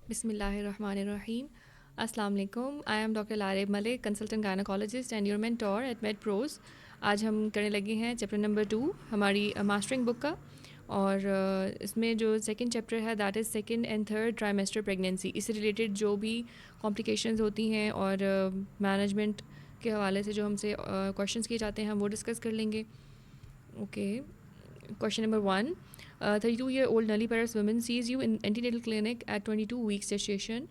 Bismillahirrahmanirrahim. Assalamu alaikum. I am Dr. Larib Malik, consultant gynecologist and your mentor at MedPros. आज हम करने लगे हैं चैप्टर नंबर 2 हमारी मास्टरिंग बुक का और इसमें जो सेकंड चैप्टर है that is second and third trimester pregnancy. इससे रिलेटेड जो भी कॉम्प्लिकेशंस होती हैं और मैनेजमेंट के हवाले से जो हमसे क्वेश्चंस किए जाते हैं हम वो डिस्कस कर लेंगे। Okay, question number 1. 32-year-old nulliparous woman sees you in antenatal clinic at 22 weeks gestation.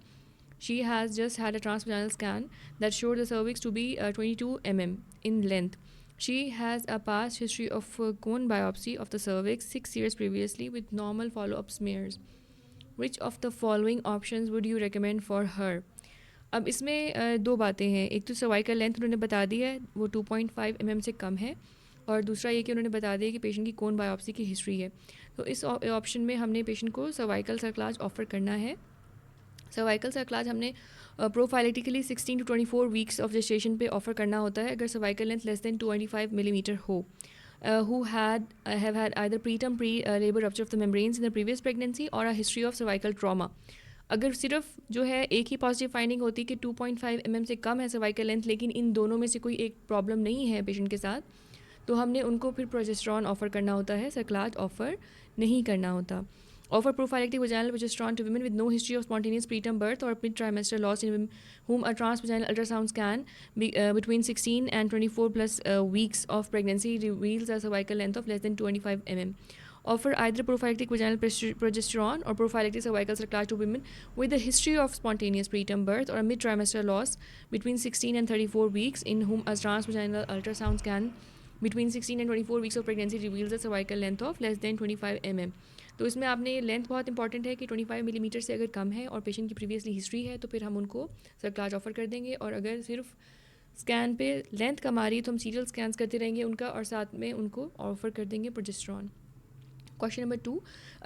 She has just had a transvaginal scan that showed the cervix to be 22 mm in length. She has a past history of cone biopsy of the cervix 6 years previously with normal follow-up smears. Which of the following options would you recommend for her? अब इसमें दो बातें हैं। एक तो cervical length उन्होंने बता दी है, वो 2.5 mm से कम है, और दूसरा ये कि उन्होंने बता दिया कि पेशेंट की कोन बायोप्सी की हिस्ट्री है। तो इस ऑप्शन में हमने पेशेंट को सर्वाइकल सर्कलाज ऑफ़र करना है। सर्वाइकल सर्कलाज हमने प्रोफाइलेटिकली 16 to 24 वीक्स ऑफ जेस्टेशन पे ऑफ़र करना होता है अगर cervical length less than 25 millimetre हो। Who have had either preterm labor rupture of the membranes in the previous pregnancy or a history of cervical trauma. अगर सिर्फ जो है एक ही पॉजिटिव फाइंडिंग होती कि 2.5 mm से कम है सर्वाइकल लेंथ, लेकिन इन दोनों में से कोई एक प्रॉब्लम नहीं है पेशेंट के साथ, तो हमने उनको फिर प्रोजेस्टेरॉन ऑफ़र करना होता है, सर्कलाज ऑफ़र नहीं करना होता। Offer prophylactic vaginal progesterone to women with no history of spontaneous preterm birth or mid-trimester loss in whom a transvaginal ultrasound scan between 16 and 24 plus weeks of pregnancy reveals a cervical length of less than 25 mm. Offer either prophylactic vaginal progesterone or prophylactic cervical cerclage to women with a history of spontaneous preterm birth or a mid-trimester loss between 16 and 34 weeks in whom a transvaginal ultrasound scan between 16 and 24 weeks of pregnancy reveals a cervical length of less than 25 mm. तो इसमें आपने length बहुत important है कि 25 millimetre से अगर कम है और पेशेंट की प्रीवियसली हिस्ट्री है तो फिर हम उनको सर्कलाज ऑफ़र कर देंगे, और अगर सिर्फ स्कैन पे लेंथ कम आ रही है तो हम सीरियल स्कैन्स करते रहेंगे उनका और साथ में उनको ऑफ़र कर देंगे progesterone. Question number 2.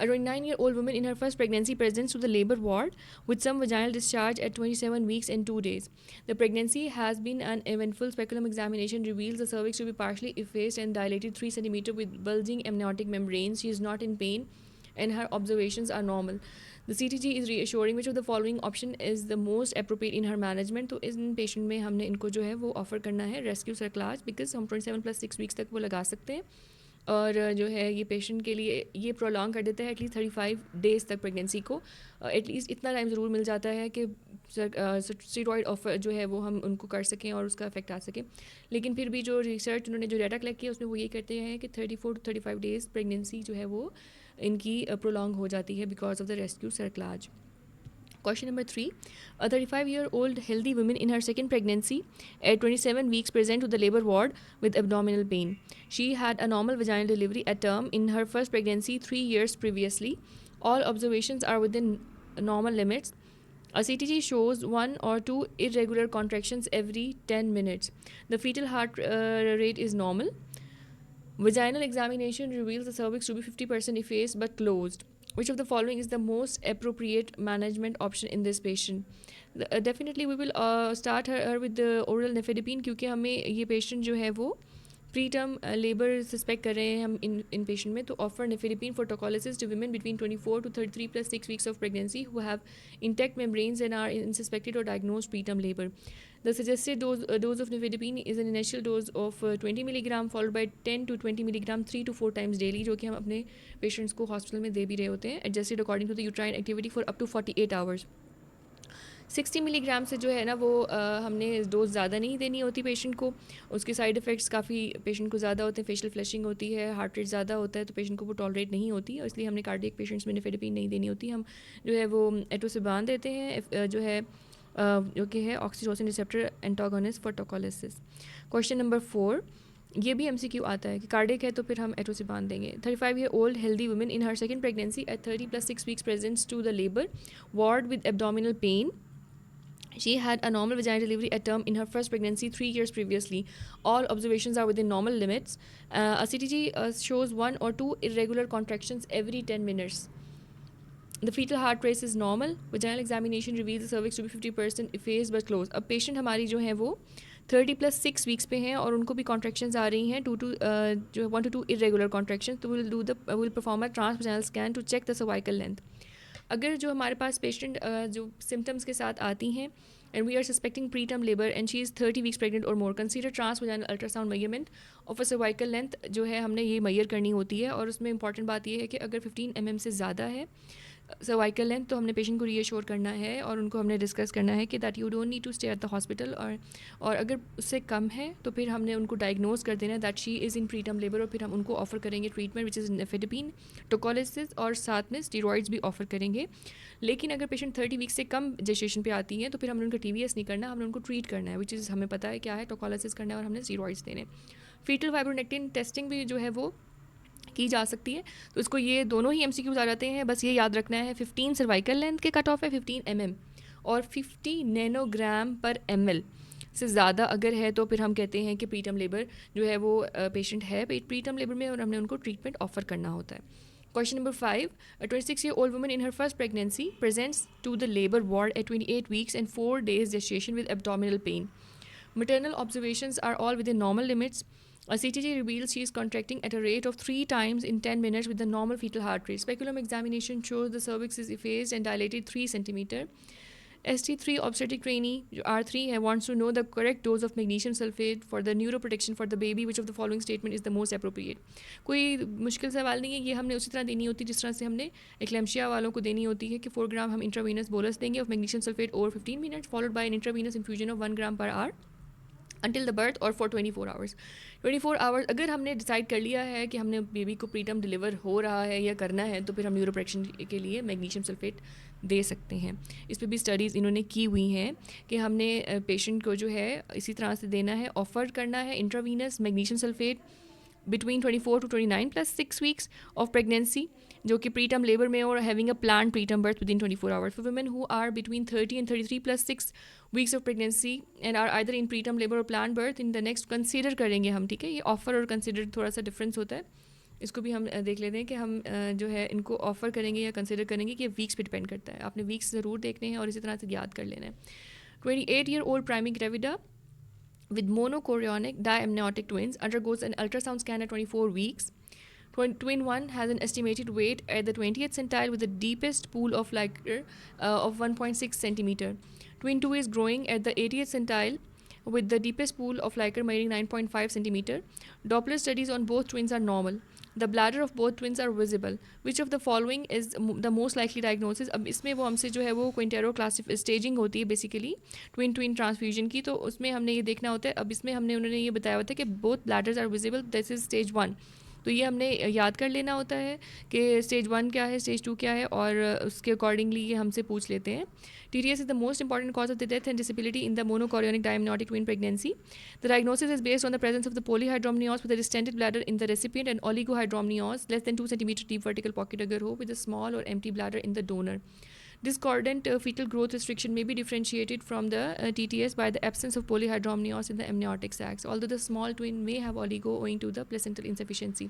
A 29-year-old woman in her first pregnancy presents to the labor ward with some vaginal discharge at 27 weeks and 2 days. The pregnancy has been an eventful. Speculum examination reveals the cervix to be partially effaced and dilated 3 cm with bulging amniotic membranes. She is not in pain and her observations are normal. The CTG is reassuring. Which of the following option is the most appropriate in her management? तो इन patient में हमने इनको जो है वो offer करना है rescue सर्कलाज, because हम 27 + 6 वीक्स तक वो लगा सकते हैं, और जो है ये पेशेंट के लिए ये प्रोलॉन्ग कर देता है एटलीस्ट 35 डेज़ तक प्रेगनेंसी को। एटलीस्ट इतना टाइम ज़रूर मिल जाता है कि स्टेरॉइड ऑफर जो है वो हम उनको कर सकें और उसका इफेक्ट आ सके। लेकिन फिर भी जो रिसर्च उन्होंने जो डाटा कलेक्ट किया उसमें वो ये कहते हैं कि 34 to 35 डेज़ प्रेगनेंसी जो है वो इनकी प्रोलॉन्ग हो जाती है because of the rescue सर्कलाज। Question number 3. A 35-year-old healthy woman in her second pregnancy at 27 weeks present to the labor ward with abdominal pain. She had a normal vaginal delivery at term in her first pregnancy 3 years previously. All observations are within normal limits. A CTG shows 1 or 2 irregular contractions every 10 minutes. The fetal heart rate is normal. Vaginal examination reveals the cervix to be 50% effaced but closed. Which of the following is the most appropriate management option in this patient? Definitely we will start her with the oral nifedipine, क्योंकि हमें ये patient जो है वो preterm labour suspect कर रहे हैं हम इन पेशेंट में, तो offer nifedipine for tocolysis to women between 24 to 33 + 6 weeks of pregnancy who have intact membranes and are in suspected or diagnosed preterm labor. The suggested dose of nifedipine is an initial dose of 20 mg followed by 10 to 20 mg 3 to 4 times daily, जो कि हम अपने patients को hospital में दे भी रहे होते हैं, adjusted according to the uterine activity for up to 48 hours. 60 milligram से जो है ना वो हमने डोज ज़्यादा नहीं देनी होती पेशेंट को। उसके साइड इफ़ेक्ट्स काफ़ी पेशेंट को ज़्यादा होते हैं, फेशियल फ्लशिंग होती है, हार्ट रेट ज़्यादा होता है, तो पेशेंट को वो टॉलरेट नहीं होती, और इसलिए हमने कार्डियक पेशेंट्स में निफेडिपिन नहीं देनी होती। हम जो है वो एटोसिबान देते हैं जो है जो कि है oxytocin receptor antagonist for tocolysis. Question number 4, ये भी MCQ आता है कि कार्डिक है तो फिर हम एटोसिबान देंगे। 35-year-old healthy woman in her second pregnancy at 30 + 6 weeks presents to the labor ward with abdominal pain. She had a normal vaginal delivery at term in her first pregnancy 3 years previously. All observations are within normal limits. A CTG shows 1 or 2 irregular contractions every 10 minutes. The fetal heart rate is normal. Vaginal examination reveals the cervix to be 50% effaced but closed. अब patient हमारी जो है वो 30 + 6 weeks पे हैं और उनको भी कॉन्ट्रैक्शंस आ रही हैं, 1 to 2 irregular contractions. तो we'll perform a transvaginal scan to check the cervical length. अगर जो हमारे पास पेशेंट जो सिम्टम्स के साथ आती हैं and we are suspecting preterm labour and she is 30 weeks pregnant और more, consider transvaginal ultrasound measurement of a cervical length जो है हमने ये मैयर करनी होती है। और उसमें इंपॉर्टेंट बात ये है कि अगर 15 mm से ज़्यादा है सर्वाइकल लेंथ तो हमने पेशेंट को रीअश्योर करना है और उनको हमने डिस्कस करना है कि that you don't need to stay at the hospital. और अगर उससे कम है तो फिर हमने उनको डायग्नोज कर देना है that she is in pre term labour, और फिर हम उनको ऑफर करेंगे ट्रीटमेंट विच इज़ निफेडिपिन, टोकोलिसिस और साथ में स्टीरॉइड्स भी ऑफर करेंगे। लेकिन अगर पेशेंट 30 वीक से कम जेस्टेशन पे आती हैं तो फिर हमने उनका TVS नहीं करना, हमने उनको ट्रीट करना है, विच इज़ हमें पता है क्या है, टोकोलिसिस करना है और हमने स्टीरॉइड्स देने। फीटल फाइब्रोनेक्टिन टेस्टिंग भी जो है वो की जा सकती है। तो इसको ये दोनों ही MCQs आ जाते हैं, बस ये याद रखना है 15 सर्वाइकल लेंथ के कट ऑफ है 15 mm और 50 नैनोग्राम पर ml से ज़्यादा अगर है तो फिर हम कहते हैं कि प्रीटर्म लेबर जो है वो पेशेंट है प्रीटर्म लेबर में और हमने उनको ट्रीटमेंट ऑफर करना होता है। Question number 5. A 26-year-old woman in her first pregnancy presents to the labor ward at 28 weeks and 4 days gestation with abdominal pain. Maternal observations are all within normal limits. A CTG reveals she is contracting at a rate of 3 times in 10 minutes with the normal fetal heart rate. Speculum examination shows the cervix is effaced and dilated 3 centimeter. ST3 obstetric trainee R3 wants to know the correct dose of magnesium sulfate for the neuroprotection for the baby. Which of the following statement is the most appropriate? कोई मुश्किल सवाल नहीं है, ये हमने उसी तरह देनी होती है जिस तरह से हमने एक्लेम्शिया वालों को देनी होती है कि 4 ग्राम हम इंट्रावीनस बोलस देंगे of magnesium sulphate over 15 minutes followed by an intravenous infusion of 1 gram per hour until the birth or for 24 hours. 24 hours अगर हमने डिसाइड कर लिया है कि हमने बेबी को प्रीटर्म डिलीवर हो रहा है या करना है तो फिर हम न्यूरोप्रोटेक्शन के लिए मैग्नीशियम सल्फेट दे सकते हैं। इस पर भी स्टडीज़ इन्होंने की हुई हैं कि हमने पेशेंट को जो है इसी तरह से देना है, ऑफ़र करना है intravenous magnesium sulphate between 24 to 29 plus 6 weeks of pregnancy जो कि preterm labor में और having a planned preterm birth within 24 hours. For women who are between 30 and 33 plus 6 weeks of pregnancy and are either in preterm labor or planned birth in the next consider करेंगे हम, ठीक है। ये offer और consider थोड़ा सा difference होता है, इसको भी हम देख लेते हैं कि हम जो है इनको ऑफ़र करेंगे या कंसिडर करेंगे कि ये वीक्स पे डिपेंड करता है। आपने वीक्स ज़रूर देखने हैं और इसी तरह से याद कर लेना है। 28-year-old primary gravida with monochorionic diamniotic twins undergoes an ultrasound scan at 24 weeks. Twin 1 has an estimated weight at the 20th centile with the deepest pool of liquor of 1.6 centimeter. Twin 2 is growing at the 80th centile with the deepest pool of liquor measuring 9.5 centimeter. Doppler studies on both twins are normal. The bladder of both twins are visible. Which of the following is the most likely diagnosis? अब इसमें वो हमसे जो है वो Quintero क्लासिफ staging होती है basically twin twin transfusion की, तो उसमें हमने ये देखना होता है। अब इसमें हमने उन्होंने ये बताया होता है कि both bladders are visible, this is stage 1। तो ये हमने याद कर लेना होता है कि स्टेज 1 क्या है, स्टेज 2 क्या है, और उसके अकॉर्डिंगली ये हमसे पूछ लेते हैं। TTS is the most important cause of the death and disability in the monochorionic diamniotic twin pregnancy. The diagnosis is based on the presence of the polyhydramnios with a distended bladder in the recipient and oligohydramnios less than 2 cm deep vertical pocket agar ho with a small or empty bladder in the donor. Discordant fetal growth restriction may be differentiated from the TTS by the absence of polyhydramnios in the amniotic sacs, although the small twin may have oligo owing to the placental insufficiency.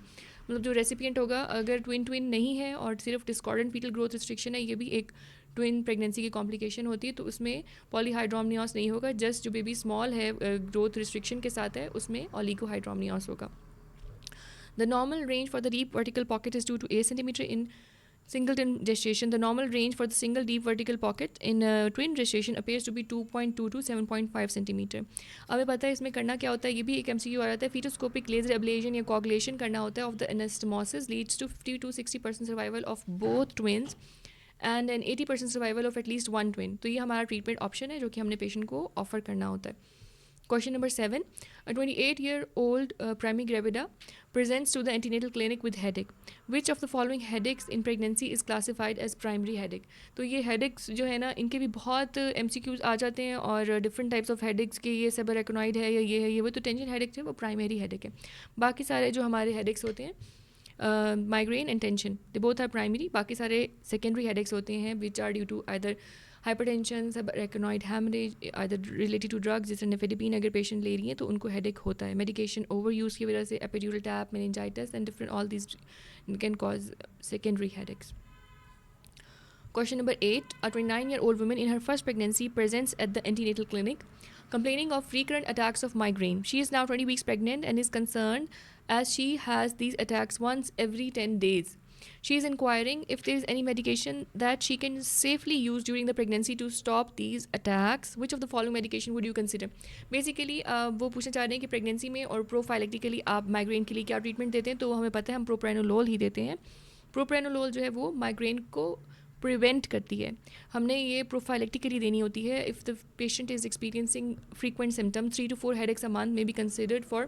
मतलब जो recipient होगा अगर twin twin नहीं है और सिर्फ discordant fetal growth restriction है, ये भी एक ट्विन प्रेगनेंसी की कॉम्प्लिकेशन होती है, तो उसमें पॉलीहाइड्रोमनियोस नहीं होगा, जस्ट जो बेबी स्मॉल है ग्रोथ रिस्ट्रिक्शन के साथ है उसमें ऑलिगोहाइड्रोमनियोस होगा। The normal range for the deep vertical pocket is 2 to 8 cm in singleton gestation. The normal range for the single deep vertical pocket in twin gestation appears to be 2.2 to 7.5 cm. हमें पता है इसमें करना क्या होता है, ये भी एक MCQ आ जाता है। फीटोस्कोपिक लेजर एब्लेशन या कोगुलेशन करना होता है of the anastomosis leads to 50 to 60% survival of both twins and an 80% survival of at least one twin. तो ये हमारा ट्रीटमेंट ऑप्शन है जो कि हमने पेशेंट को ऑफर करना होता है। Question number 7. A 28-year-old primary gravida presents to the antenatal clinic with headache. Which of the following headaches in pregnancy is classified as primary headache? तो ये headaches जो है ना, इनके भी बहुत MCQs आ जाते हैं और different types of headaches के ये subarachnoid है या ये है, ये वो तो tension headache है, वो primary headache है। बाकी सारे जो हमारे headaches होते हैं migraine and tension, they both are primary. बाकी सारे secondary headaches होते हैं which are due to either hypertension, subarachnoid hemorrhage, either related to drugs, जैसे नेफेडिपिन अगर पेशेंट ले रही हैं तो उनको हेडेक होता है, मेडिकेशन ओवर यूज़ की वजह से, epidural tap, meningitis and different all these can cause secondary headaches. Question number 8. A 29-year-old woman in her first pregnancy presents at the antenatal clinic complaining of frequent attacks of migraine. She is now 20 weeks pregnant and is concerned as she has these attacks once every 10 days. She is inquiring if there is any medication that she can safely use during the pregnancy to stop these attacks, which of the following medication would you consider. Basically वो पूछना चाह रहे हैं कि pregnancy में और prophylactically आप migraine के लिए क्या ट्रीटमेंट देते हैं। तो हमें पता है हम प्रोप्रानोलोल ही देते हैं। प्रोप्रानोलोल जो है वो माइग्रेन को प्रिवेंट करती है। हमने ये प्रोफाइलेक्टिकली देनी होती है। If the patient is experiencing frequent symptom 3 to 4 headaches a month may be considered for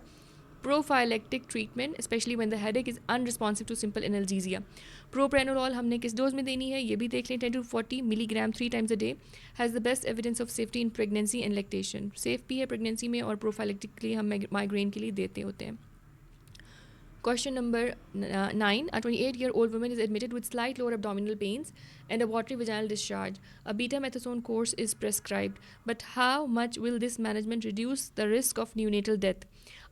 prophylactic treatment, especially when the headache is unresponsive to simple analgesia. Propranolol हमने किस डोज में देनी है ये भी देख लें। 10 to 40 milligram 3 times a day has the best evidence of safety in pregnancy and lactation. Safe भी है प्रेगनेंसी में और प्रोफाइलेक्टिकली हम माइग्रेन के लिए देते होते हैं। Question number 9. A 28-year-old woman is admitted with slight lower abdominal pains and a watery vaginal discharge. A betamethasone course is prescribed. But how much will this management reduce the risk of neonatal death?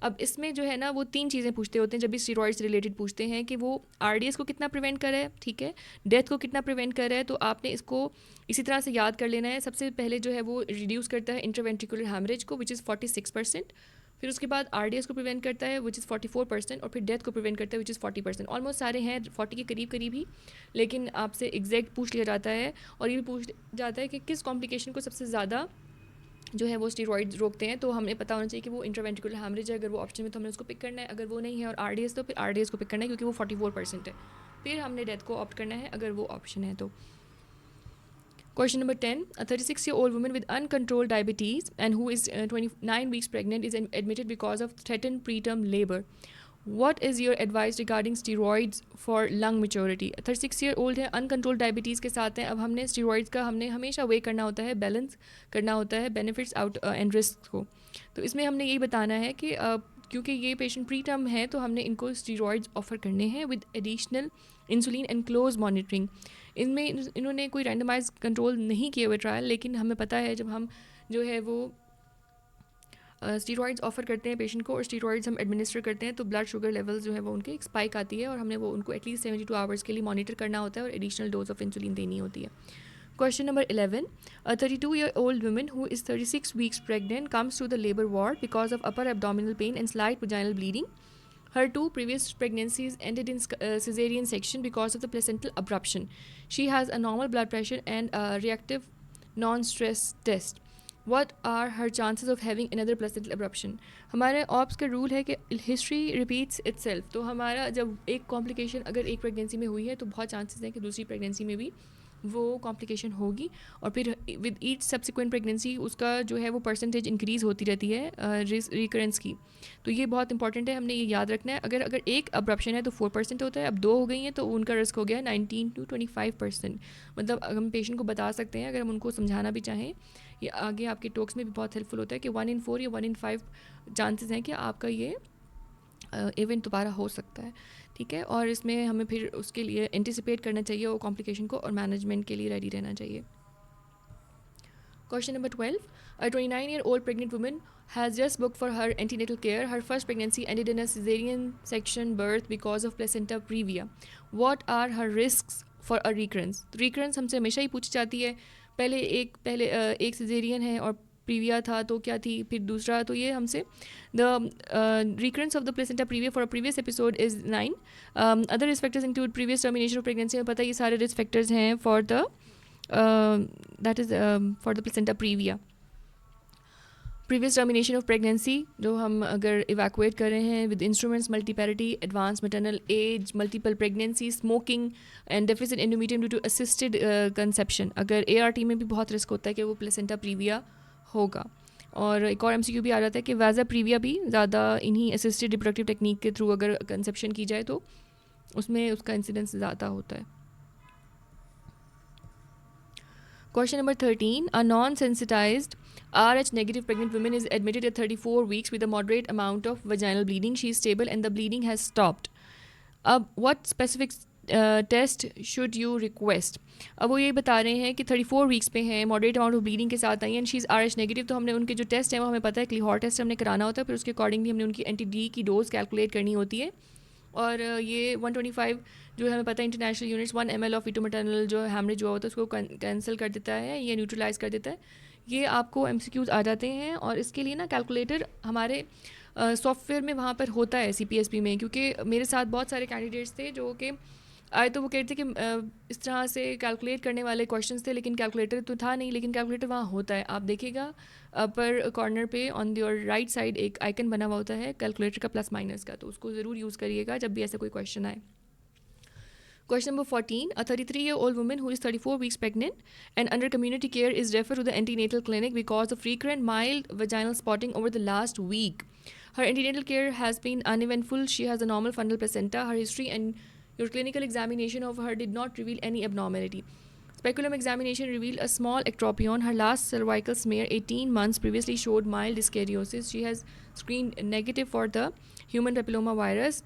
अब इसमें जो है ना वो 3 चीज़ें पूछते होते हैं जब भी स्टीरॉइड्स रिलेटेड पूछते हैं कि वो आरडीएस को कितना प्रिवेंट कर रहा है, ठीक है, डेथ को कितना प्रिवेंट कर रहा है। तो आपने इसको इसी तरह से याद कर लेना है। सबसे पहले जो है वो रिड्यूस करता है इंट्रावेंट्रिकुलर हैमरेज को विच इज़ 46%। फिर उसके बाद आरडीएस को प्रिवेंट करता है विच इज़ 44%, और फिर डेथ को प्रिवेंट करता है विच इज़ 40%। ऑलमोस्ट सारे हैं 40 के करीब करीब ही, लेकिन आपसे एग्जैक्ट पूछ लिया जाता है। और ये भी पूछ जाता है कि किस कॉम्प्लिकेशन को सबसे ज़्यादा जो है वो स्टीरॉइड्स रोकते हैं। तो हमें पता होना चाहिए कि वो इंट्रावेंट्रिकुलर हैमरेज है, अगर वो ऑप्शन में तो हमने उसको पिक करना है। अगर वो नहीं है और आरडीएस तो फिर आरडीएस को पिक करना है क्योंकि वो 44% है। फिर हमने डेथ को ऑप्ट करना है अगर वो ऑप्शन है तो। Question number 10. A 36-year-old woman with uncontrolled diabetes and who is 29 weeks pregnant is admitted because of threatened preterm labor. What is your advice regarding steroids for lung maturity? 36-year-old है, uncontrolled diabetes के साथ हैं। अब हमने steroids का हमने हमेशा वे करना होता है, बैलेंस करना होता है बेनिफिट्स आउट एंड रिस्क को। तो इसमें हमने यही बताना है कि क्योंकि ये पेशेंट प्री टर्म है तो हमने इनको स्टीरॉइड्स ऑफ़र करने हैं with additional insulin and close monitoring. इनमें इन्होंने कोई रैंडमाइज कंट्रोल नहीं किए हुए ट्रायल, लेकिन हमें पता है जब हम जो है वो स्टीरॉइड्स ऑफ़र करते हैं पेशेंट को और स्टीरॉइड्स हम एडमिनिस्टर करते हैं तो ब्लड शुगर लेवल्स जो है वो उनके एक स्पाइक आती है और हमने वो उनको एटलीस्ट 72 आवर्स के लिए मॉनिटर करना होता है और एडिशनल डोज ऑफ इंसुलिन देनी होती है। Question number 11. A 32-year-old woman who is 36 weeks pregnant comes to the labor ward because of upper abdominal pain and slight vaginal bleeding. Her 2 previous pregnancies ended in cesarean section because of the placental abruption. She has a normal blood pressure and a reactive non-stress test. What are her chances of having another placental abruption? हमारे ops का rule है कि history repeats itself. तो हमारा जब एक complication अगर एक प्रेगनेंसी में हुई है तो बहुत चांसेस हैं कि दूसरी प्रेगनेंसी में भी वो कॉम्प्लिकेशन होगी और फिर विद ईच सब्सिक्वेंट प्रेगनेंसी उसका जो है वो परसेंटेज इंक्रीज़ होती रहती है रिकरेंस की। तो ये बहुत इंपॉर्टेंट है, हमने ये याद रखना है। अगर एक अब्रप्शन है तो 4% होता है, अब 2 हो गई हैं तो उनका रिस्क हो गया 19 to 25%। मतलब हम पेशेंट को बता सकते हैं अगर हम उनको समझाना भी चाहें, ये आगे आपके टॉक्स में भी बहुत हेल्पफुल होता है कि 1 in 4 या 1 in 5 चांसेस हैं कि आपका ये इवेंट दोबारा हो सकता है, ठीक है। और इसमें हमें फिर उसके लिए एंटिसिपेट करना चाहिए वो कॉम्प्लिकेशन को और मैनेजमेंट के लिए रेडी रहना चाहिए। Question number 12. A 29-year-old pregnant woman has just booked for her antenatal care. Her first pregnancy ended in a cesarean section birth because of placenta previa. What are her risks for a recurrence? Recurrence हमसे हमेशा ही पूछी जाती है। पहले एक caesarean है और previa था तो क्या थी, फिर दूसरा तो ये हमसे the recurrence of the placenta previa for a previous episode is 9. Other risk factors include previous termination of pregnancy. हमें पता है ये सारे risk factors हैं for the that is for the placenta previa. Previous termination of pregnancy जो हम अगर evacuate कर रहे हैं with instruments, multiparity, advanced maternal age, multiple pregnancy, smoking and deficit endometrium due to assisted conception. अगर ART में भी बहुत रिस्क होता है कि वो placenta previa होगा। और एक और MCQ भी आ जाता है कि वाजा प्रीविया भी ज़्यादा इन्हीं असिस्टेड रिप्रोडक्टिव टेक्निक के थ्रू अगर कंसेप्शन की जाए तो उसमें उसका इंसिडेंस ज़्यादा होता है। Question number 13. A non-sensitized RH negative pregnant woman is admitted at 34 weeks with a moderate amount of vaginal bleeding. She is stable and the bleeding has stopped. What specific test should you request? अब वो ये बता रहे हैं कि 34 weeks पे हैं, moderate amount of bleeding के साथ आई and she is RH negative. तो हमने उनके जो टेस्ट हैं वो हमें पता है क्लीहॉर टेस्ट हमने कराना होता है, फिर उसके अकॉर्डिंगली हमने उनकी एंटी-डी की डोज कैलकुलेट करनी होती है। और ये 125 जो हमें पता है इंटरनेशनल यूनिट्स 1 ml ऑफ फीटोमैटर्नल जो हैमरेज हुआ होता है उसको कैंसिल कर देता है या न्यूट्रलाइज कर देता है। ये आपको MCQs आ जाते हैं और इसके लिए ना कैलकुलेटर हमारे सॉफ्टवेयर में वहाँ पर होता है CPSP में, क्योंकि मेरे साथ बहुत सारे कैंडिडेट्स थे जो कि आए तो वो कहते थे कि इस तरह से कैलकुलेट करने वाले क्वेश्चंस थे, लेकिन कैलकुलेटर तो था नहीं, लेकिन कैलकुलेटर वहाँ होता है। आप देखिएगा अपर कॉर्नर पे ऑन योर राइट साइड एक आइकन बना हुआ होता है कैलकुलेटर का प्लस माइनस का, तो उसको ज़रूर यूज़ करिएगा जब भी ऐसा कोई क्वेश्चन आए। Question number 14. A 33-year-old woman who is 34 weeks pregnant and under community care is referred to the antenatal clinic because of frequent mild vaginal spotting over the last week. Her antenatal care has been uneventful. She has a normal fundal placenta. Her history and your clinical examination of her did not reveal any abnormality. Speculum examination revealed a small ectropion. Her last cervical smear 18 months previously showed mild dyskaryosis. She has screened negative for the human papilloma virus.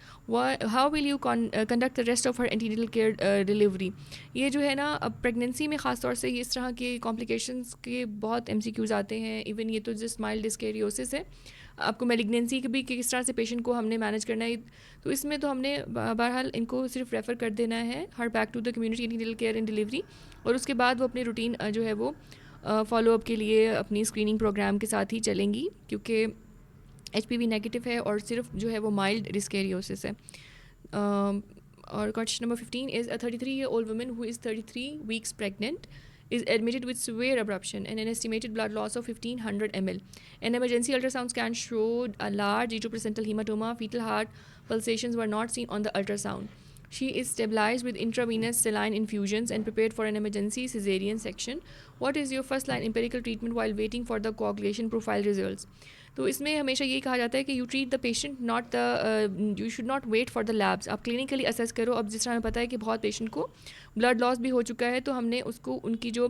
How will you conduct the rest of her antenatal care delivery? ये जो है ना, अब pregnancy में ख़ास तौर से इस तरह के कॉम्प्लिकेशंस के बहुत MCQs आते हैं। इवन ये तो जस्ट माइल्ड डिस्केरियोसिस है, आपको मेलिग्नेंसी के भी किस तरह से पेशेंट को हमने मैनेज करना है, तो इसमें तो हमने बहरहाल इनको सिर्फ रेफ़र कर देना है her back to the community antenatal care and delivery, और उसके बाद वो अपनी रूटीन जो है वो फॉलोअप के लिए अपनी स्क्रीनिंग प्रोग्राम के साथ ही चलेंगी, क्योंकि HPV नेगेटिव है और सिर्फ जो है वो माइल्ड डिस्केरियोसिस है। और question number 15 is a 33-year-old woman who is 33 weeks pregnant is admitted with severe abruption and an estimated blood loss of 1500 ml. An emergency ultrasound scan showed a large retroplacental hematoma. Fetal heart pulsations were not seen on the ultrasound. She is stabilized with intravenous saline infusions and prepared for an emergency cesarean section. What is your first line empirical treatment while waiting for the coagulation profile results? तो इसमें हमेशा यही कहा जाता है कि you treat the patient, not the you should not wait for the labs. आप clinically assess करो। अब जिस तरह हमें पता है कि बहुत पेशेंट को ब्लड लॉस भी हो चुका है, तो हमने उसको उनकी जो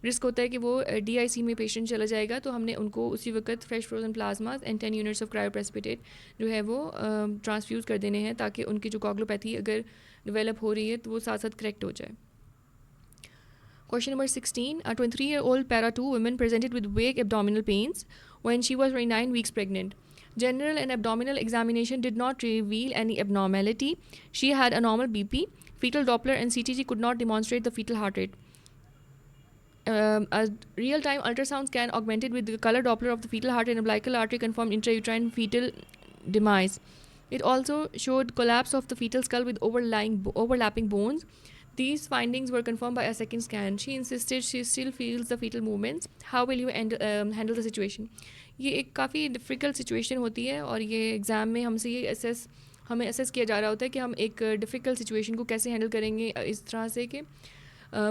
रिस्क होता है कि वो DIC में पेशेंट चला जाएगा, तो हमने उनको उसी वक्त fresh frozen plasmas and 10 units of cryoprecipitate जो है वो ट्रांसफ्यूज़ कर देने हैं, ताकि उनकी जो कॉग्लोपैथी अगर डेवलप हो रही है तो वो साथ साथ करेक्ट हो जाए। Question number 16. A 23-year-old para 2 woman presented with vague abdominal pains when she was 29 weeks pregnant. General and abdominal examination did not reveal any abnormality. She had a normal BP. Fetal Doppler and CTG could not demonstrate the fetal heart rate. A real-time ultrasound scan augmented with the color Doppler of the fetal heart and umbilical artery confirmed intrauterine fetal demise. It also showed collapse of the fetal skull with overlapping bones. These findings were confirmed by a second scan. She insisted she still feels the fetal movements. How will you handle the situation? ये एक काफ़ी difficult situation होती है, और ये exam में हमसे ये हमें असेस किया जा रहा होता है कि हम एक डिफ़िकल्ट सिचुएशन को कैसे हैंडल करेंगे, इस तरह से कि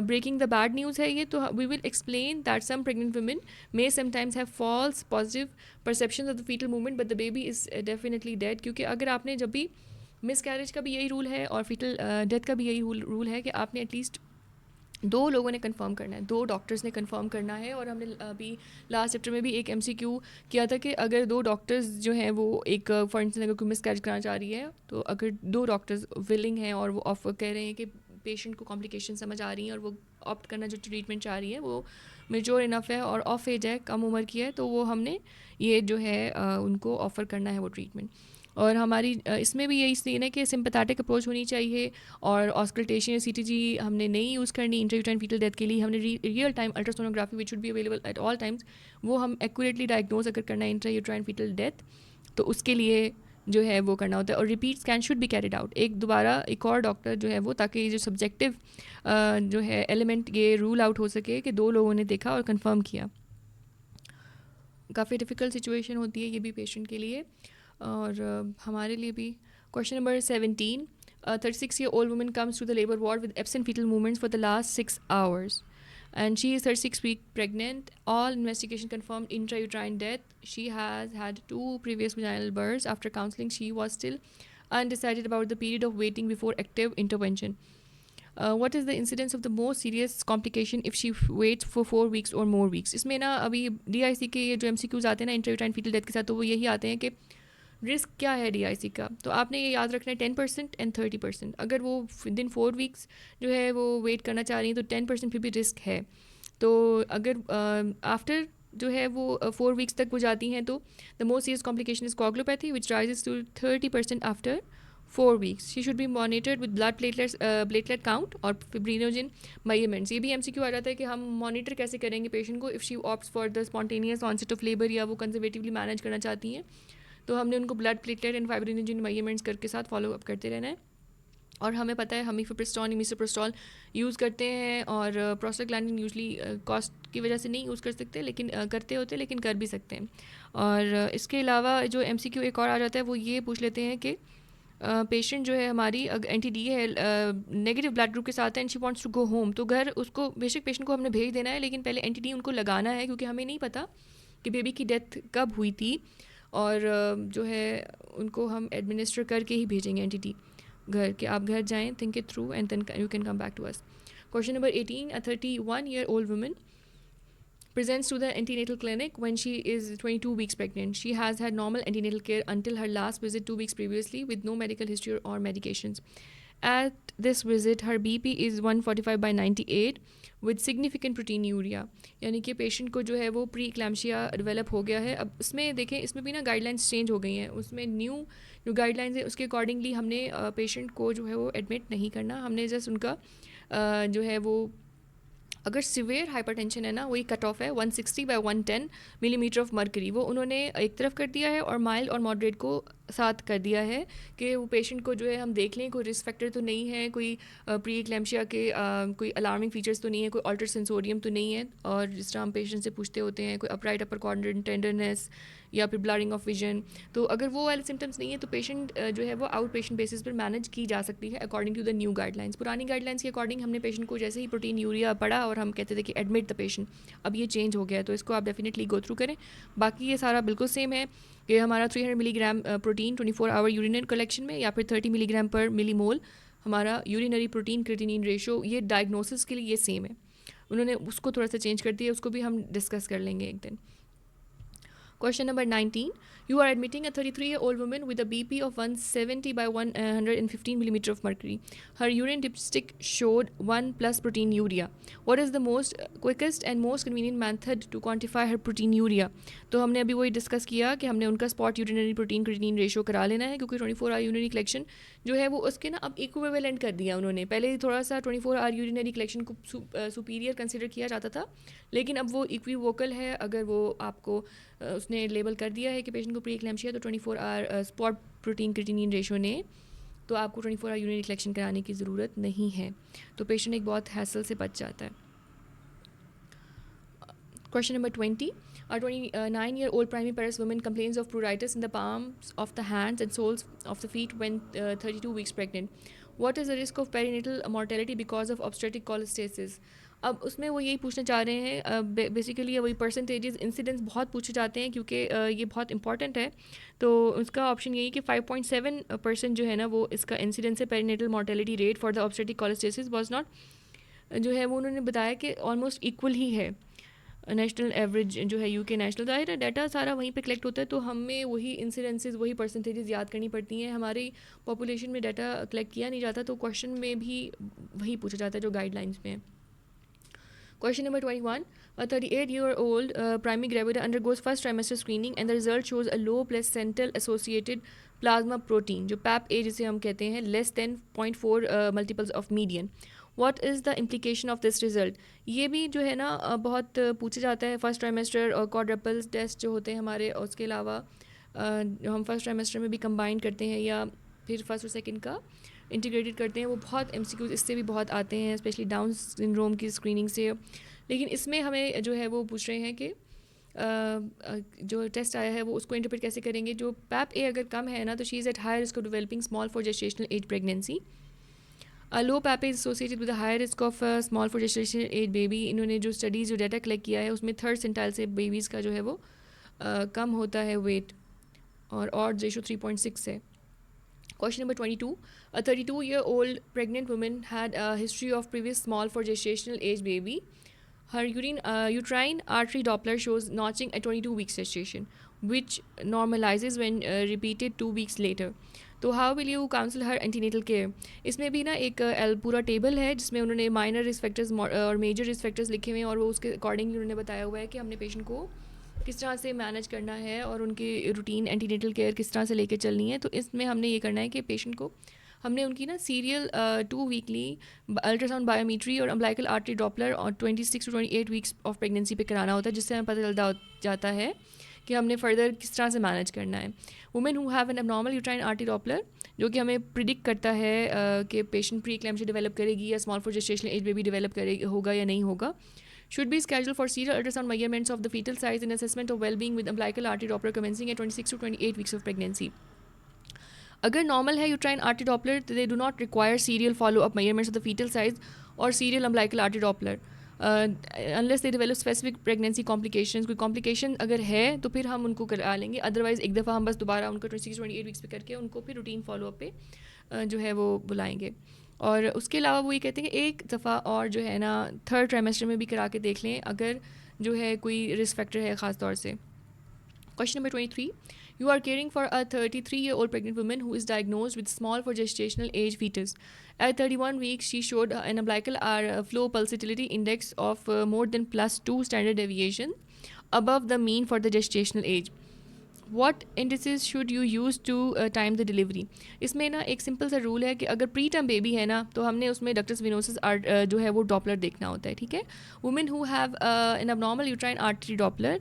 breaking the bad news है ये। तो we will explain that some pregnant women may sometimes have false positive perceptions of the fetal movement, but the baby is definitely dead. क्योंकि अगर आपने जब भी मिसकैरेज का भी यही रूल है और फीटल डेथ का भी यही रूल है कि आपने एटलीस्ट 2 लोगों ने कंफर्म करना है, 2 डॉक्टर्स ने कंफर्म करना है। और हमने अभी लास्ट चैप्टर में भी एक MCQ किया था कि अगर 2 डॉक्टर्स जो हैं वो एक फॉर इंस्टेंस अगर कोई मिसकैरेज कराना चाह रही है, तो अगर 2 डॉक्टर्स विलिंग हैं और वो ऑफर कह रहे हैं कि पेशेंट को कॉम्प्लिकेशन समझ आ रही हैं और वो ऑप्ट करना जो ट्रीटमेंट चाह रही है वो मेच्योर इनफ है और ऑफ एज है, कम उम्र की है, तो वो हमने ये जो है उनको ऑफ़र करना है वो ट्रीटमेंट। और हमारी इसमें भी यही सीन है कि सिंपैथेटिक अप्रोच होनी चाहिए, और ऑस्कल्टेशन या CTG हमने नहीं यूज़ करनी इंट्रायूटेराइन फीटल डेथ के लिए। हमने real time ultrasonography which should be available at all times, वो हम एक्यूरेटली डायग्नोज अगर करना है इंट्रायूटेराइन फीटल डेथ, तो उसके लिए जो है वो करना होता है। और repeat scan should be carried out, एक और डॉक्टर जो है वो, ताकि ये जो सब्जेक्टिव जो है एलिमेंट ये रूल आउट हो सके कि 2 लोगों ने देखा और कंफर्म किया। काफ़ी डिफ़िकल्ट सिचुएशन होती है ये भी पेशेंट के लिए और हमारे लिए भी। Question number 17. A 36-year-old woman comes to the labor ward with absent fetal movements for the last 6 hours. And she is 36 weeks pregnant. All investigation confirmed intrauterine death. She has had 2 previous vaginal births. After counseling, she was still undecided about the period of waiting before active intervention. What is the incidence of the most serious complication if she waits for 4 weeks or more weeks? इसमें ना अभी DIC के ये जो MCQs आते हैं ना intrauterine fetal death के साथ, तो वो यही आते हैं कि रिस्क क्या है DIC का। तो आपने ये याद रखना है 10% एंड 30%। अगर वो विदिन 4 वीक्स जो है वो वेट करना चाह रही हैं तो 10% फिर भी रिस्क है। तो अगर आफ्टर जो है वो 4 वीक्स तक हो जाती हैं तो the most serious complication is coagulopathy which rises to 30% after 4 weeks. She should be monitored with blood platelet count और fibrinogen measurements. ये भी MCQ आ जाता है कि हम मॉनिटर कैसे करेंगे पेशेंट को if she opts for the spontaneous onset of labour या वो कंजर्वेटिवली मैनेज करना चाहती हैं, तो हमने उनको blood platelet and fibrinogen measurements करके साथ फॉलो अप करते रहना है। और हमें पता है हम इफेप्रिस्टोन मिसोप्रोस्टॉल यूज़ करते हैं, और प्रोस्टाग्लैंडिन यूजली कॉस्ट की वजह से नहीं यूज़ कर सकते, लेकिन करते होते लेकिन कर भी सकते हैं। और इसके अलावा जो एमसीक्यू एक और आ जाता है वो ये पूछ लेते हैं कि पेशेंट जो है हमारी एंटी डी है, नेगेटिव ब्लड ग्रुप के साथ है, and she wants to go home, तो घर उसको बेशक पेशेंट को हमने भेज देना है, लेकिन पहले एंटी डी उनको लगाना है, क्योंकि हमें नहीं पता कि बेबी की डेथ कब हुई थी, और जो है उनको हम एडमिनिस्टर करके ही भेजेंगे एंटी डी घर के। आप घर जाएं, think it through, and then you can come back to us. Question number 18, a 31-year-old woman presents to the antenatal clinic when she is 22 weeks pregnant. She has had normal antenatal care until her last visit 2 weeks previously with no medical history or medications. At this visit, her BP is 145/98 with significant proteinuria. यानी कि patient को जो है वो pre इक्लैम्शिया develop हो गया है। अब इसमें देखें, इसमें भी ना गाइडलाइंस चेंज हो गई हैं। उसमें न्यू जो गाइडलाइंस है उसके अकॉर्डिंगली हमने पेशेंट को जो है वो एडमिट नहीं करना, हमने जस्ट उनका जो है वो, अगर सिवियर हाइपरटेंशन है ना, वही कट ऑफ है 160/110 मिलीमीटर ऑफ मर्करी, वो उन्होंने एक तरफ कर दिया है, और माइल्ड और मॉडरेट को साथ कर दिया है कि वो पेशेंट को जो है हम देख लें कोई रिस्क फैक्टर तो नहीं है, कोई प्री एक्लैम्शिया के कोई अलार्मिंग फीचर्स तो नहीं है, कोई अल्टर सेंसोरियम तो नहीं है, और जिस तरह हम पेशेंट से पूछते होते हैं कोई अपराइट अपर क्वाड्रेंट टेंडरनेस या फिर ब्लरिंग ऑफ विजन, तो अगर वो वाले सिम्टम्स नहीं है तो पेशेंट जो है वो आउट पेशेंट बेसिस पर मैनेज की जा सकती है according to the new guidelines. पुरानी गाइडलाइंस के अकॉर्डिंग हमने पेशेंट को जैसे ही प्रोटीन यूरिया पड़ा और हम कहते थे कि एडमिट द पेशेंट, अब ये चेंज हो गया है, तो इसको आप डेफिनेटली गो थ्रू करें। बाकी ये सारा बिल्कुल सेम है कि हमारा 300 milligram protein 24 hour urinary collection में, या फिर 30 मिलीग्राम पर मिलीमोल हमारा यूरिनरी प्रोटीन क्रिएटिनिन रेशो, ये डायग्नोसिस के लिए ये सेम है। उन्होंने उसको थोड़ा सा चेंज कर दिया, उसको भी हम डिस्कस कर लेंगे एक दिन। Question number 19. You are admitting a 33-year-old woman with a BP of 170/115 millimeter of mercury. Her urine dipstick showed 1+ proteinuria. What is the most quickest and most convenient method to quantify her proteinuria? तो हमने अभी वही discuss किया कि हमने उनका spot urinary protein creatinine ratio करा लेना है, क्योंकि 24 आवर यूरिनरी कलेक्शन जो है वो उसके ना अब इक्विवेलेंट कर दिया उन्होंने। पहले थोड़ा सा 24 आवर यूरिनरी कलेक्शन को सुपीरियर कंसिडर किया जाता था, लेकिन अब वो इक्विवोकल है। अगर वो आपको उसने लेबल कर दिया है कि पेशेंट को प्री एक्लैम्शिया, तो 24 hour spot protein creatinine ratio ने, तो आपको 24 आवर यूरिनरी कलेक्शन कराने की ज़रूरत नहीं है, तो पेशेंट एक बहुत हैसल से बच जाता है। Question number 20. A 29-year-old primary Paris woman complains of pruritus in the palms of the hands and soles of the feet when 32 weeks pregnant. What is the risk of perinatal mortality because of obstetric cholestasis? अब उसमें वो यही पूछना चाह रहे हैं, basically वही percentages incidence बहुत पूछे जाते हैं, क्योंकि ये बहुत इंपॉर्टेंट है। तो उसका ऑप्शन यही कि 5.7% जो है ना वो इसका इंसिडेंस है perinatal mortality rate for the obstetric cholestasis was not, जो है वो उन्होंने बताया कि ऑलमोस्ट इक्वल ही है नेशनल एवरेज जो है यूके नेशनल। ज़ाहिर है डाटा सारा वहीं पे कलेक्ट होता है, तो हमें वही इंसिडेंसेस वही परसेंटेजेस याद करनी पड़ती हैं। हमारी पॉपुलेशन में डाटा कलेक्ट किया नहीं जाता, तो क्वेश्चन में भी वही पूछा जाता है जो गाइडलाइंस में है। Question number 21. A 38-year-old primary gravida undergoes first trimester screening and the result shows a low placental associated plasma protein, जो PAP-A जिसे हम कहते हैं, less than 0.4 multiples of median. What is the implication of this result? ये भी जो है ना बहुत पूछा जाता है। फर्स्ट ट्राइमेस्टर और क्वाड्रपल्स टेस्ट जो होते हैं हमारे, और उसके अलावा हम फर्स्ट ट्राइमेस्टर में भी कंबाइन करते हैं या फिर फर्स्ट और सेकंड का इंटीग्रेटेड करते हैं, वो बहुत MCQs इससे भी बहुत आते हैं, स्पेशली डाउन सिंड्रोम की स्क्रीनिंग से। लेकिन इसमें हमें जो है वो पूछ रहे हैं कि जो टेस्ट आया है वो उसको इंटरप्रेट कैसे करेंगे। जो PAP-A अगर कम है ना, तो she is at high risk of developing small for gestational age pregnancy. Low PAP-A is associated with high risk of small for gestational age baby. इन्होंने जो स्टडीज़ जो डाटा कलेक्ट किया है उसमें 3rd सेंटाइल से बेबीज़ का जो है वो कम होता है वेट, और ऑड रेशो 3.6 है। Question number 22. A 32-year-old pregnant woman had a history of previous small for gestational age baby. Her uterine artery Doppler shows notching at 22 weeks gestation, which normalizes when repeated 2 weeks later. तो how will you counsel her antenatal care? इसमें भी ना एक पूरा table है जिसमें उन्होंने minor risk factors और मेजर रिस्क फैक्टर्स लिखे हुए हैं, और वो उसके अकॉर्डिंगली उन्होंने बताया हुआ है कि हमने पेशेंट को किस तरह से मैनेज करना है और उनकी रूटीन एंटीनेटल केयर किस तरह से लेके चलनी है। तो इसमें हमने ये करना है कि पेशेंट को हमने उनकी ना सीरियल 2 वीकली अल्ट्रासाउंड बायोमेट्री और अम्बिलिकल आर्टरी डॉपलर और 26 to 28 वीक्स ऑफ प्रेगनेंसी पे कराना होता है, जिससे हमें पता चलता जाता है कि हमने फ़र्दर किस तरह से मैनेज करना है। Women who have an abnormal uterine artery Doppler, जो कि हमें प्रिडिक्ट करता है कि पेशेंट प्री एक्लैम्प्सिया डेवलप करेगी या small for gestational age baby develop करेगी होगा या नहीं होगा, should be scheduled for serial ultrasound measurements of the fetal size and assessment of well-being with umbilical artery Doppler commencing at 26 to 28 weeks of pregnancy. अगर normal है uterine artery Doppler, they do not require serial follow up measurements of the fetal size और serial umbilical artery Doppler unless they develop specific pregnancy complications. कोई complication अगर है तो फिर हम उनको करा लेंगे, अदरवाइज़ एक दफ़ा हम बस दोबारा उनको 26-28 वीक्स पे करके उनको फिर रूटीन फॉलो अप पे जो है वो बुलाएंगे। और उसके अलावा वो ये कहते हैं कि एक दफ़ा और जो है ना थर्ड ट्राइमेस्टर में भी करा के देख लें अगर जो है कोई रिस्क फैक्टर है ख़ास तौर से। Question number 23. You are caring for a 33-year-old pregnant woman who is diagnosed with small for gestational age fetus. At 31 weeks, she showed an umbilical flow pulsatility index of more than +2 standard deviation above the mean for the gestational age. What indices should you use to time the delivery? इसमें ना एक simple सा rule है कि अगर pre term baby है ना तो हमने उसमें डक्टस विनोसिस जो है वो डॉपलर देखना होता है, ठीक है। Women who have an abnormal uterine artery Doppler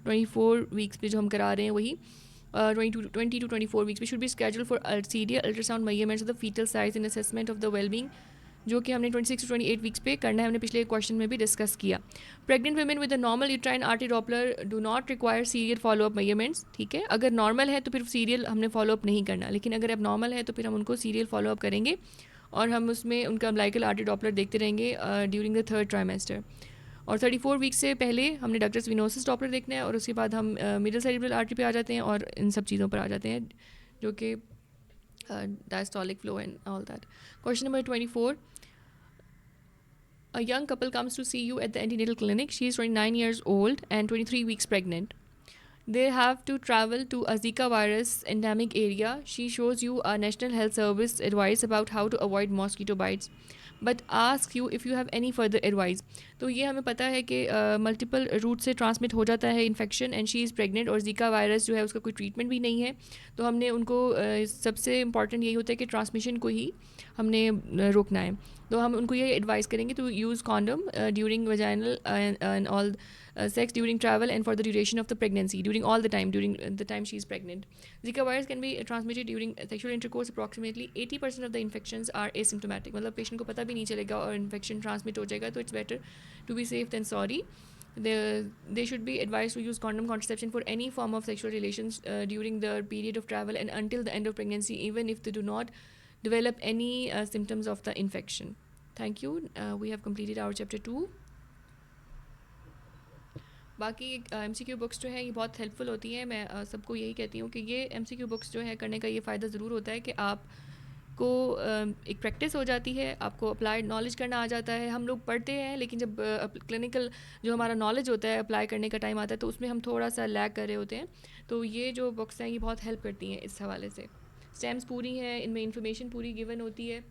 24 weeks पे जो हम करा रहे हैं वही 20 to 24 वीक्स पे should be scheduled for serial ultrasound measurements of the fetal size and assessment of the wellbeing, जो कि हमने 26 to 28 वीक्स पे करना है, हमने पिछले क्वेश्चन में भी डिस्कस किया। Pregnant women with a normal uterine artery Doppler do not require serial follow up measurements, ठीक है। अगर नॉर्मल है तो फिर सीरियल हमने फॉलो अप नहीं करना, लेकिन अगर अब नॉर्मल है तो फिर हम उनको सीरियल फॉलो अप करेंगे और हम उसमें उनका अम्बिलिकल आर्टरी डॉपलर देखते रहेंगे ड्यूरिंग द थर्ड ट्राइमेस्टर। और 34 वीक्स से पहले हमने डक्टस विनोसिस डॉपलर देखना है और उसके बाद हम मिडल सेरेब्रल आर्टरी पे आ जाते हैं और इन सब चीज़ों पर आ जाते हैं जो कि diastolic flow and all that. Question number 24. A young couple comes to see you at the antenatal clinic. She is 29 years old and 23 weeks pregnant. They have to travel to a Zika virus endemic area. She shows you a National Health Service advice about how to avoid mosquito bites, but asks you if you have any further advice. तो ये हमें पता है कि multiple root से transmit हो जाता है infection and she is pregnant और जीका वायरस जो है उसका कोई ट्रीटमेंट भी नहीं है, तो हमने उनको सबसे इम्पॉर्टेंट यही होता है कि ट्रांसमिशन को ही हमने रोकना है। तो हम उनको ये एडवाइस करेंगे to use condom during vaginal and oral sex during travel and for the duration of the pregnancy, during all the time, during the time she is pregnant. Zika virus can be transmitted during sexual intercourse. Approximately 80% of the infections are asymptomatic. मतलब patient को पता भी नहीं चलेगा और infection transmit हो जाएगा, तो it's better to be safe than sorry. They should be advised to use condom contraception for any form of sexual relations during the period of travel and until the end of pregnancy, even if they do not develop any symptoms of the infection. Thank you. We have completed our chapter 2. बाकी MCQ books जो है ये बहुत helpful होती हैं। मैं सबको यही कहती हूँ कि ये MCQ बुक्स जो है करने का ये फ़ायदा ज़रूर होता है कि आपको एक प्रैक्टिस हो जाती है, आपको अप्लाइड नॉलेज करना आ जाता है। हम लोग पढ़ते हैं लेकिन जब क्लिनिकल जो हमारा नॉलेज होता है अप्लाई करने का टाइम आता है तो उसमें हम थोड़ा सा लैग कर रहे होते हैं। तो ये जो बुक्स हैं ये बहुत हेल्प करती हैं इस हवाले से। स्टेम्स पूरी हैं, इनमें इंफॉर्मेशन पूरी गिवन होती है